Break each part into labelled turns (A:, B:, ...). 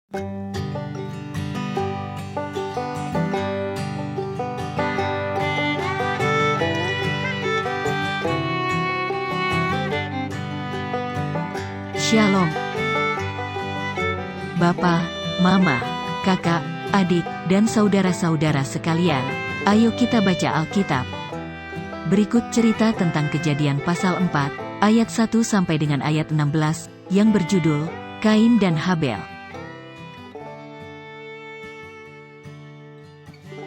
A: Shalom. Bapak, Mama, Kakak, adik, dan saudara-saudara sekalian, ayo kita baca Alkitab. Berikut cerita tentang Kejadian pasal 4, ayat 1 sampai dengan ayat 16, yang berjudul, Kain dan Habel.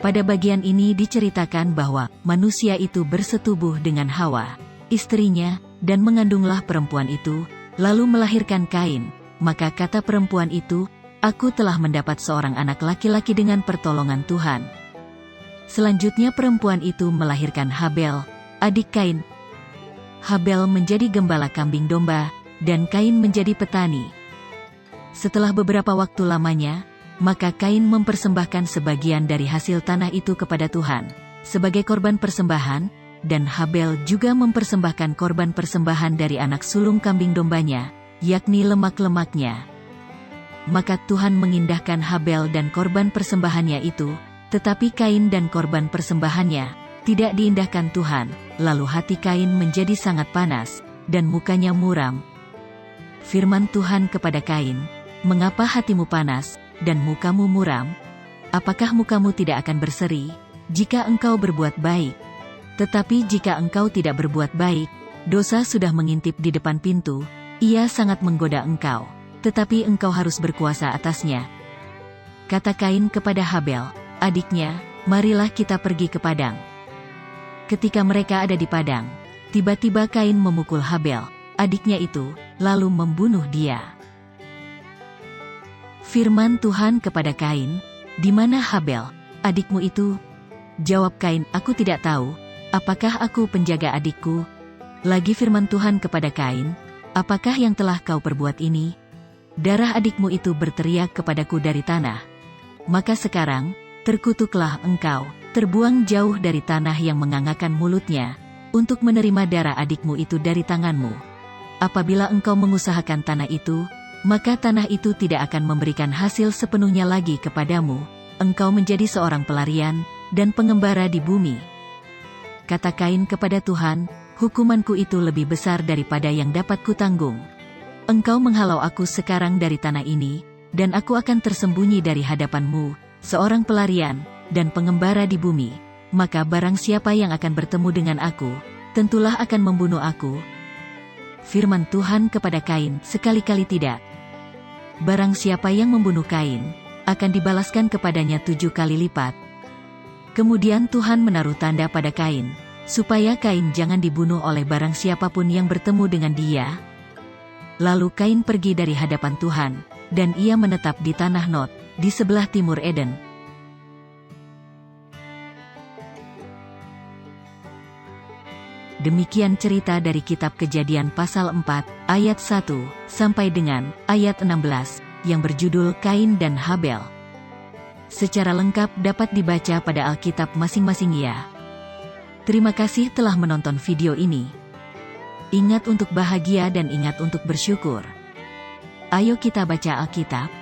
A: Pada bagian ini diceritakan bahwa manusia itu bersetubuh dengan Hawa, istrinya, dan mengandunglah perempuan itu, lalu melahirkan Kain. Maka kata perempuan itu, "Aku telah mendapat seorang anak laki-laki dengan pertolongan Tuhan." Selanjutnya perempuan itu melahirkan Habel, adik Kain. Habel menjadi gembala kambing domba, dan Kain menjadi petani. Setelah beberapa waktu lamanya, maka Kain mempersembahkan sebagian dari hasil tanah itu kepada Tuhan sebagai korban persembahan, dan Habel juga mempersembahkan korban persembahan dari anak sulung kambing dombanya, yakni lemak-lemaknya. Maka Tuhan mengindahkan Habel dan korban persembahannya itu, tetapi Kain dan korban persembahannya tidak diindahkan Tuhan. Lalu hati Kain menjadi sangat panas, dan mukanya muram. Firman Tuhan kepada Kain, "Mengapa hatimu panas, dan mukamu muram? Apakah mukamu tidak akan berseri, jika engkau berbuat baik? Tetapi jika engkau tidak berbuat baik, dosa sudah mengintip di depan pintu, ia sangat menggoda engkau, tetapi engkau harus berkuasa atasnya." Kata Kain kepada Habel, adiknya, "Marilah kita pergi ke padang." Ketika mereka ada di padang, tiba-tiba Kain memukul Habel, adiknya itu, lalu membunuh dia. Firman Tuhan kepada Kain, "Di mana Habel, adikmu itu?" Jawab Kain, "Aku tidak tahu. Apakah aku penjaga adikku?" Lagi firman Tuhan kepada Kain, "Apakah yang telah kau perbuat ini? Darah adikmu itu berteriak kepadaku dari tanah. Maka sekarang, terkutuklah engkau, terbuang jauh dari tanah yang mengangakkan mulutnya, untuk menerima darah adikmu itu dari tanganmu. Apabila engkau mengusahakan tanah itu, maka tanah itu tidak akan memberikan hasil sepenuhnya lagi kepadamu, engkau menjadi seorang pelarian, dan pengembara di bumi." Kata Kain kepada Tuhan, "Hukumanku itu lebih besar daripada yang dapat kutanggung. Engkau menghalau aku sekarang dari tanah ini, dan aku akan tersembunyi dari hadapanmu, seorang pelarian, dan pengembara di bumi. Maka barang siapa yang akan bertemu dengan aku, tentulah akan membunuh aku." Firman Tuhan kepada Kain, "Sekali-kali tidak. Barang siapa yang membunuh Kain, akan dibalaskan kepadanya 7 kali lipat." Kemudian Tuhan menaruh tanda pada Kain, supaya Kain jangan dibunuh oleh barang siapapun yang bertemu dengan dia. Lalu Kain pergi dari hadapan Tuhan, dan ia menetap di tanah Nod, di sebelah timur Eden. Demikian cerita dari kitab Kejadian pasal 4, ayat 1, sampai dengan ayat 16, yang berjudul Kain dan Habel. Secara lengkap dapat dibaca pada Alkitab masing-masing ya. Terima kasih telah menonton video ini. Ingat untuk bahagia dan ingat untuk bersyukur. Ayo kita baca Alkitab.